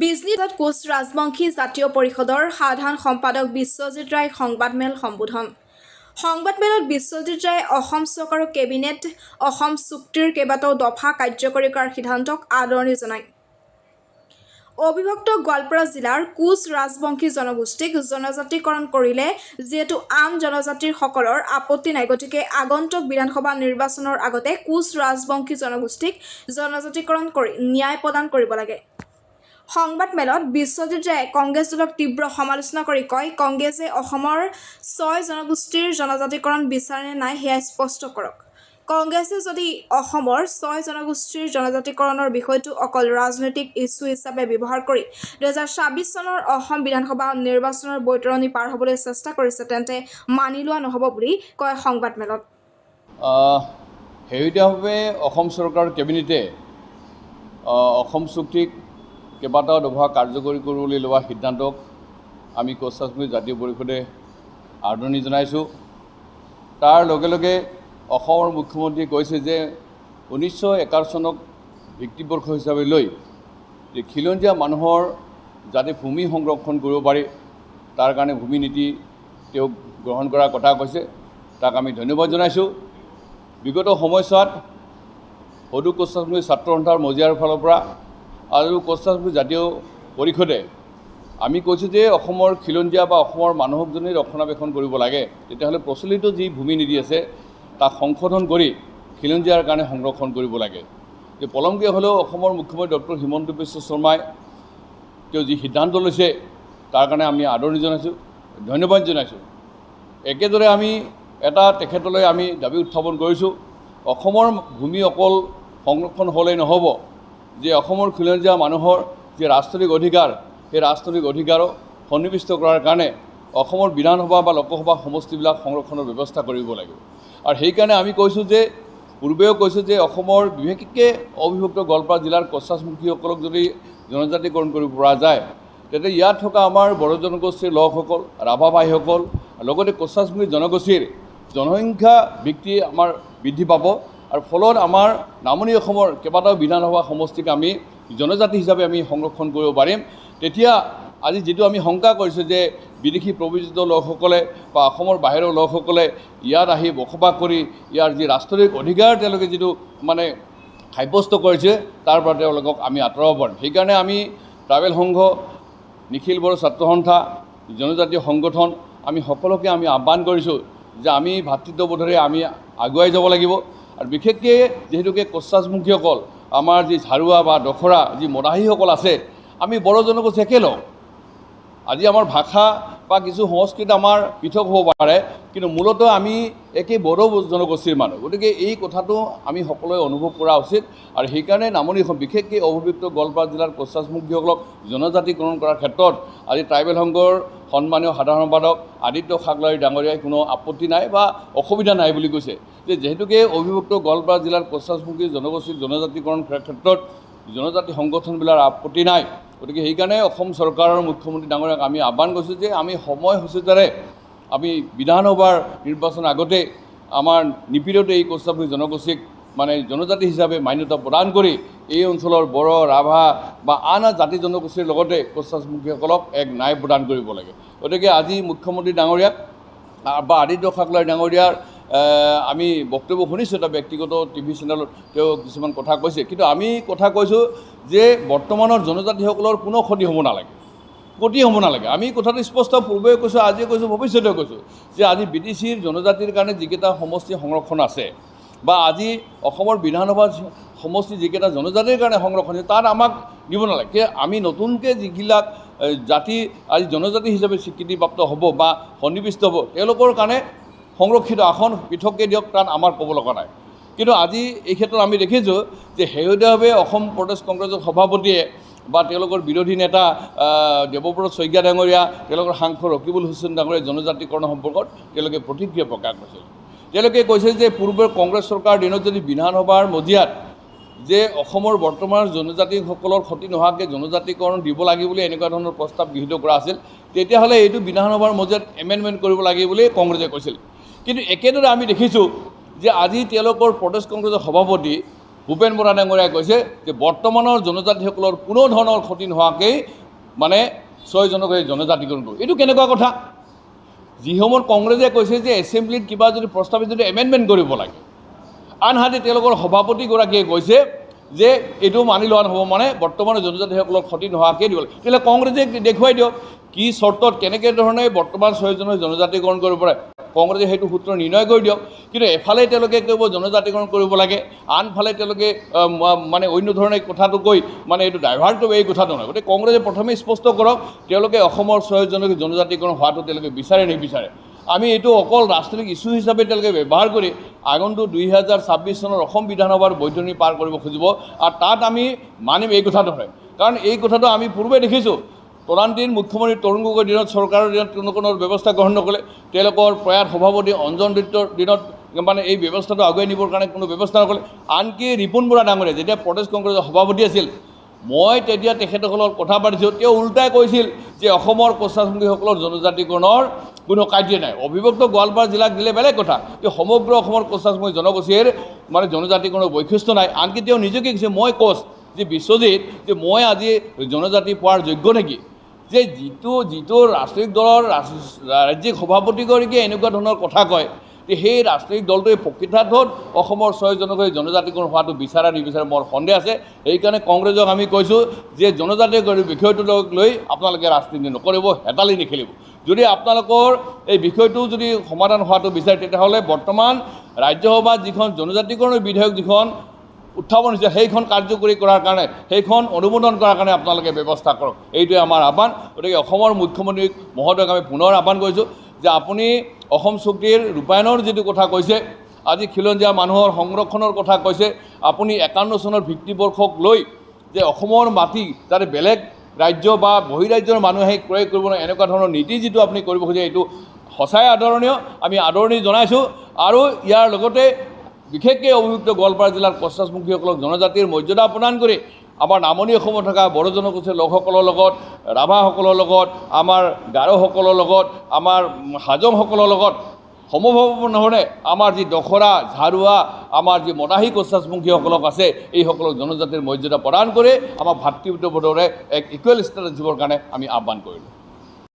বিজনীত কোচ ৰাজবংশী জাতীয় পৰিষদৰ সাধাৰণ সম্পাদক বিশ্বজিৎ ৰায় সংবাদমেল সম্বোধন। সংবাদমেলত বিশ্বজিৎ ৰায়ে অসম চৰকাৰৰ কেবিনেট অসম চুক্তিৰ কেইবাটাও দফা কাৰ্যকৰী কৰাৰ সিদ্ধান্তক আদৰণি জনায়। অবিভক্ত গোৱালপাৰা জিলাৰ কোচ ৰাজবংশী জনগোষ্ঠীক জনজাতিকৰণ কৰিলে যিহেতু আন জনজাতিৰ সকলৰ আপত্তি নাই, গতিকে আগন্তুক বিধানসভা নিৰ্বাচনৰ আগতে কোচ ৰাজবংশী জনগোষ্ঠীক জনজাতিকৰণ কৰি ন্যায় প্ৰদান কৰিব লাগে। সংবাদমেলত বিশ্বজিৎ ৰায়ে কংগ্ৰেছ দলক তীব্ৰ সমালোচনা কৰি কয়, কংগ্ৰেছে অসমৰ ৬ জনগোষ্ঠীৰ জনজাতিকৰণ বিচাৰে নে নাই সেয়া স্পষ্ট কৰক। কংগ্ৰেছে যদি অসমৰ ৬ জনগোষ্ঠীৰ জনজাতিকৰণৰ বিষয়টো অকল ৰাজনৈতিক ইছ্যু হিচাপে ব্যৱহাৰ কৰি ২০২৬ চনৰ অসম বিধানসভা নিৰ্বাচনৰ বৈতৰণি পাৰ হ'বলৈ চেষ্টা কৰিছে, তেন্তে মানি লোৱা নহ'ব বুলি কয় সংবাদমেলত। শেহতীয়াভাৱে অসম চৰকাৰৰ কেবিনেটে অসম চুক্তিক কেইবাটাও দফা কাৰ্যকৰী কৰিবলৈ লোৱা সিদ্ধান্তক আমি কোচ ৰাজবংশী জাতীয় পৰিষদে আদৰণি জনাইছোঁ। তাৰ লগে লগে অসমৰ মুখ্যমন্ত্ৰীয়ে কৈছে যে ১৯৬১ চনক ভিত্তিবৰ্ষ হিচাপে লৈ যে খিলঞ্জীয়া মানুহৰ যাতে ভূমি সংৰক্ষণ কৰিব পাৰি তাৰ কাৰণে ভূমি নীতি তেওঁক গ্ৰহণ কৰাৰ কথা কৈছে, তাক আমি ধন্যবাদ জনাইছোঁ। বিগত সময়ছোৱাত সদৌ কোচ ৰাজবংশী ছাত্ৰ সন্থাৰ মজিয়াৰ ফালৰ পৰা আৰু কোচ ৰাজবংশী জাতীয় পৰিষদে আমি কৈছোঁ যে অসমৰ খিলঞ্জীয়া বা অসমৰ মানুহক যদি ৰক্ষণাবেক্ষণ কৰিব লাগে, তেতিয়াহ'লে প্ৰচলিত যি ভূমি নীতি আছে তাক সংশোধন কৰি খিলঞ্জীয়াৰ কাৰণে সংৰক্ষণ কৰিব লাগে। যে পলমকৈ হ'লেও অসমৰ মুখ্যমন্ত্ৰী ডক্টৰ হিমন্ত বিশ্ব শৰ্মাই তেওঁ যি সিদ্ধান্ত লৈছে তাৰ কাৰণে আমি আদৰণি জনাইছোঁ, ধন্যবাদ জনাইছোঁ। একেদৰে আমি তেখেতলৈ আমি দাবী উত্থাপন কৰিছোঁ, অসমৰ ভূমি অকল সংৰক্ষণ হ'লেই নহ'ব, যে অসমৰ খিলঞ্জীয়া মানুহৰ যি ৰাজনৈতিক অধিকাৰ সেই ৰাজনৈতিক অধিকাৰক সন্নিৱিষ্ট কৰাৰ কাৰণে অসমৰ বিধানসভা বা লোকসভা সমষ্টিবিলাক সংৰক্ষণৰ ব্যৱস্থা কৰিব লাগিব। আৰু সেইকাৰণে আমি কৈছোঁ যে পূৰ্বেও কৈছোঁ যে অসমৰ বিশেষকৈ অবিভক্ত গোৱালপাৰা জিলাৰ কোচ ৰাজবংশীসকলক যদি জনজাতিকৰণ কৰিব পৰা যায়, তেতিয়া ইয়াত থকা আমাৰ বড়ো জনগোষ্ঠীৰ লোকসকল, ৰাভা ভাইসকল, লগতে কোচ ৰাজবংশী জনগোষ্ঠীৰ জনসংখ্যা বৃদ্ধি আমাৰ বৃদ্ধি পাব আৰু ফলত আমাৰ নামনি অসমৰ কেইবাটাও বিধানসভা সমষ্টিক আমি জনজাতি হিচাপে আমি সংৰক্ষণ কৰিব পাৰিম। তেতিয়া আজি যিটো আমি শংকা কৰিছোঁ যে বিদেশী প্ৰব্ৰজিত লোকসকলে বা অসমৰ বাহিৰৰ লোকসকলে ইয়াত আহি বসবাস কৰি ইয়াৰ যি ৰাজনৈতিক অধিকাৰ তেওঁলোকে যিটো সাব্যস্ত কৰিছে তাৰ পৰা তেওঁলোকক আমি আঁতৰাব পাৰিম। সেইকাৰণে আমি ট্ৰাইবেল সংঘ, নিখিল বড়ো ছাত্ৰ সন্থা, জনজাতীয় সংগঠন আমি সকলোকে আমি আহ্বান কৰিছোঁ যে আমি ভাতৃত্ববোধেৰে আমি আগুৱাই যাব লাগিব। আৰু বিশেষকৈ যিহেতুকে কোচ ৰাজবংশীসকল আমাৰ যি ঝাৰুৱা বা দখৰা যি মদাহীসকল আছে, আমি বড়ো জনগোষ্ঠী একেলগ। আজি আমাৰ ভাষা বা কিছু সংস্কৃতি আমাৰ পৃথক হ'ব পাৰে, কিন্তু মূলতঃ আমি একেই বড়ো জনগোষ্ঠীৰ মানুহ, গতিকে এই কথাটো আমি সকলোৱে অনুভৱ কৰা উচিত। আৰু সেইকাৰণে নামনি অসম বিশেষকৈ অবিভক্ত গোৱালপাৰা জিলাৰ কোচ ৰাজবংশীসকলক জনজাতিকৰণ কৰাৰ ক্ষেত্ৰত আজি ট্ৰাইবেল সংঘৰ সন্মানীয় সাধাৰণ সম্পাদক আদিত্য খাগলাৰী ডাঙৰীয়াই কোনো আপত্তি নাই বা অসুবিধা নাই বুলি কৈছে, যে যিহেতুকে অবিভক্ত গোৱালপাৰা জিলাৰ কোচ ৰাজবংশী জনগোষ্ঠীৰ জনজাতিকৰণ ক্ষেত্ৰত জনজাতি সংগঠনবিলাকৰ আপত্তি নাই, গতিকে সেইকাৰণে অসম চৰকাৰৰ মুখ্যমন্ত্ৰী ডাঙৰীয়াক আমি আহ্বান কৰিছোঁ যে আমি সময়সূচীৰে আমি বিধানসভাৰ নিৰ্বাচনৰ আগতে আমাৰ নিপীড়িত এই কোচ ৰাজবংশী জনগোষ্ঠীক জনজাতি হিচাপে মান্যতা প্ৰদান কৰি এই অঞ্চলৰ বড়ো, ৰাভা বা আন জাতি জনগোষ্ঠীৰ লগতে কোচ ৰাজবংশীসকলক এক ন্যায় প্ৰদান কৰিব লাগে। গতিকে আজি মুখ্যমন্ত্ৰী ডাঙৰীয়াক বা আদিত্য খাগলাৰী ডাঙৰীয়াৰ আমি বক্তব্য শুনিছোঁ, এটা ব্যক্তিগত টিভি চেনেলত তেওঁ কিছুমান কথা কৈছে, কিন্তু আমি কথা কৈছোঁ যে বৰ্তমানৰ জনজাতিসকলৰ কোনো ক্ষতি হ'ব নালাগে। আমি কথাটো স্পষ্ট পূৰ্বে কৈছোঁ, আজিও কৈছোঁ, ভৱিষ্যতেও কৈছোঁ যে আজি BTCৰ জনজাতিৰ কাৰণে যিকেইটা সমষ্টি সংৰক্ষণ আছে বা আজি অসমৰ বিধানসভা সমষ্টি যিকেইটা জনজাতিৰ কাৰণে সংৰক্ষণ আছে তাত আমাক দিব নালাগে। আমি নতুনকৈ যিবিলাক জাতি আজি জনজাতি হিচাপে স্বীকৃতিপ্ৰাপ্ত হ'ব বা সন্নিৱিষ্ট হ'ব, তেওঁলোকৰ কাৰণে সংৰক্ষিত আসন পৃথককৈ দিয়ক, তাত আমাৰ ক'ব লগা নাই। কিন্তু আজি এই ক্ষেত্ৰত আমি দেখিছোঁ যে শেহতীয়াভাৱে অসম প্ৰদেশ কংগ্ৰেছৰ সভাপতিয়ে বা তেওঁলোকৰ বিৰোধী নেতা দেৱব্ৰত শইকীয়া ডাঙৰীয়া, তেওঁলোকৰ সাংসদ ৰকিবুল হুছেইন ডাঙৰীয়া জনজাতিকৰণ সম্পৰ্কত তেওঁলোকে প্ৰতিক্ৰিয়া প্ৰকাশ কৰিছিল। তেওঁলোকে কৈছে যে পূৰ্বৰ কংগ্ৰেছ চৰকাৰৰ দিনত যদি বিধানসভাৰ মজিয়াত যে অসমৰ বৰ্তমান জনজাতিসকলৰ ক্ষতি নোহোৱাকৈ জনজাতিকৰণ দিব লাগে বুলি এনেকুৱা ধৰণৰ প্ৰস্তাৱ গৃহীত কৰা আছিল, তেতিয়াহ'লে এইটো বিধানসভাৰ মজিয়াত এমেণ্ডমেণ্ট কৰিব লাগে বুলি কংগ্ৰেছে কৈছিল। কিন্তু একেদৰে আমি দেখিছোঁ যে আজি তেওঁলোকৰ প্ৰদেশ কংগ্ৰেছৰ সভাপতি ভূপেন বৰা ডাঙৰীয়াই কৈছে যে বৰ্তমানৰ জনজাতিসকলৰ কোনো ধৰণৰ ক্ষতি নোহোৱাকৈ মানে 6 জনক জনজাতিকৰণ কৰোঁ। এইটো কেনেকুৱা কথা? যিসমূহ কংগ্ৰেছে কৈছে যে এছেম্বলিত কিবা যদি প্ৰস্তাৱিত যদি এমেণ্ডমেণ্ট কৰিব লাগে, আনহাতে তেওঁলোকৰ সভাপতিগৰাকীয়ে কৈছে যে এইটো মানি লোৱা নহ'ব, মানে বৰ্তমানৰ জনজাতিসকলৰ ক্ষতি নোহোৱাকৈ দিব লাগে। তেতিয়াহ'লে কংগ্ৰেছে দেখুৱাই দিয়ক কি চৰ্তত কেনেকৈ ধৰণে বৰ্তমান 6 জনক জনজাতিকৰণ কৰিব পাৰে, কংগ্ৰেছে সেইটো সূত্ৰ নিৰ্ণয় কৰি দিয়ক। কিন্তু এফালে তেওঁলোকে ক'ব জনজাতিকৰণ কৰিব লাগে, আনফালে তেওঁলোকে মানে অন্য ধৰণে কথাটো কৈ মানে এইটো ডাইভাৰ্ট কৰিব, এই কথাটো নহয়। গতিকে কংগ্ৰেছে প্ৰথমে স্পষ্ট কৰক তেওঁলোকে অসমৰ 6 জনক জনজাতিকৰণ হোৱাটো তেওঁলোকে বিচাৰে নিবিচাৰে। আমি এইটো অকল ৰাজনৈতিক ইছ্যু হিচাপে তেওঁলোকে ব্যৱহাৰ কৰি আগন্তুক 2026 চনৰ অসম বিধানসভাৰ বৈঠনি পাৰ কৰিব খুজিব, আৰু তাত আমি মানিম এই কথাটো হয়। কাৰণ এই কথাটো আমি পূৰ্বে দেখিছোঁ, তদানীন্তন মুখ্যমন্ত্ৰী তৰুণ গগৈৰ দিনত চৰকাৰৰ দিনত কোনো ব্যৱস্থা গ্ৰহণ নকৰে, তেওঁলোকৰ প্ৰয়াত সভাপতি অঞ্জন দত্তৰ দিনত মানে এই ব্যৱস্থাটো আগুৱাই নিবৰ কাৰণে কোনো ব্যৱস্থা নকৰে। আনকি ৰিপুণ বৰা ডাঙৰীয়া যেতিয়া প্ৰদেশ কংগ্ৰেছৰ সভাপতি আছিল, মই তেতিয়া তেখেতসকলৰ কথা পাতিছোঁ, তেওঁ উল্টাই কৈছিল যে অসমৰ কোচাছমুখীসকলৰ জনজাতিকৰণৰ কোনো কাৰ্য নাই। অবিভক্ত গোৱালপাৰা জিলাক দিলে বেলেগ কথা, কিন্তু সমগ্ৰ অসমৰ কোচাছমুখী জনগোষ্ঠীৰ মানে জনজাতিকৰণৰ বৈশিষ্ট্য নাই। আনকি তেওঁ নিজকে কৈছে মই কোচ যে বিশ্বজিত যে মই আজি জনজাতি পোৱাৰ যোগ্য নেকি? যে যিটো ৰাজনৈতিক দলৰ ৰাজ্যিক সভাপতিগৰাকীয়ে এনেকুৱা ধৰণৰ কথা কয়, সেই ৰাজনৈতিক দলটোৱে প্ৰকৃতাৰ্থত অসমৰ 6 জনক জনজাতিকৰণ হোৱাটো বিচাৰে নিবিচাৰে মোৰ সন্দেহ আছে। সেইকাৰণে কংগ্ৰেছক আমি কৈছোঁ যে জনজাতিকৰণ বিষয়টোক লৈ আপোনালোকে ৰাজনীতি নকৰিব, হেতালি নেখেলিব। যদি আপোনালোকৰ এই বিষয়টো যদি সমাধান হোৱাটো বিচাৰে, তেতিয়াহ'লে বৰ্তমান ৰাজ্যসভাত যিখন জনজাতিকৰণৰ বিধেয়ক যিখন উত্থাপন হৈছে সেইখন কাৰ্যকৰী কৰাৰ কাৰণে, সেইখন অনুমোদন কৰাৰ কাৰণে আপোনালোকে ব্যৱস্থা কৰক, এইটোৱে আমাৰ আহ্বান। গতিকে অসমৰ মুখ্যমন্ত্ৰী মহোদয়ক আমি পুনৰ আহ্বান কৰিছোঁ যে আপুনি অসম চুক্তিৰ ৰূপায়ণৰ যিটো কথা কৈছে, আজি খিলঞ্জীয়া মানুহৰ সংৰক্ষণৰ কথা কৈছে, আপুনি 51 চনৰ ভিত্তিবৰ্ষক লৈ যে অসমৰ মাটি যাতে বেলেগ ৰাজ্য বা বহিৰাজ্যৰ মানুহে ক্ৰয় কৰিব নোৱাৰে, এনেকুৱা ধৰণৰ নীতি যিটো আপুনি কৰিব খোজে, এইটো সঁচাই আদৰণীয়, আমি আদৰণি জনাইছোঁ। আৰু ইয়াৰ লগতে বিশেষকৈ অভিযুক্ত গোৱালপাৰা জিলাৰ কোচাছমুখীসকলক জনজাতিৰ মৰ্যাদা প্ৰদান কৰি আমাৰ নামনি অসমত থকা বড়ো জনগোষ্ঠীৰ লোকসকলৰ লগত, ৰাভাসকলৰ লগত, আমাৰ গাৰোসকলৰ লগত, আমাৰ হাজংসকলৰ লগত সমভাৱে আমাৰ যি দখৰা ঝাৰুৱা আমাৰ যি মদাহী কোচাছমুখীসকলক আছে, এইসকলক জনজাতিৰ মৰ্যাদা প্ৰদান কৰি আমাৰ ভাতৃত্ববোধৰে এক ইকুৱেল ষ্টেটাছ দিবৰ কাৰণে আমি আহ্বান কৰিলোঁ।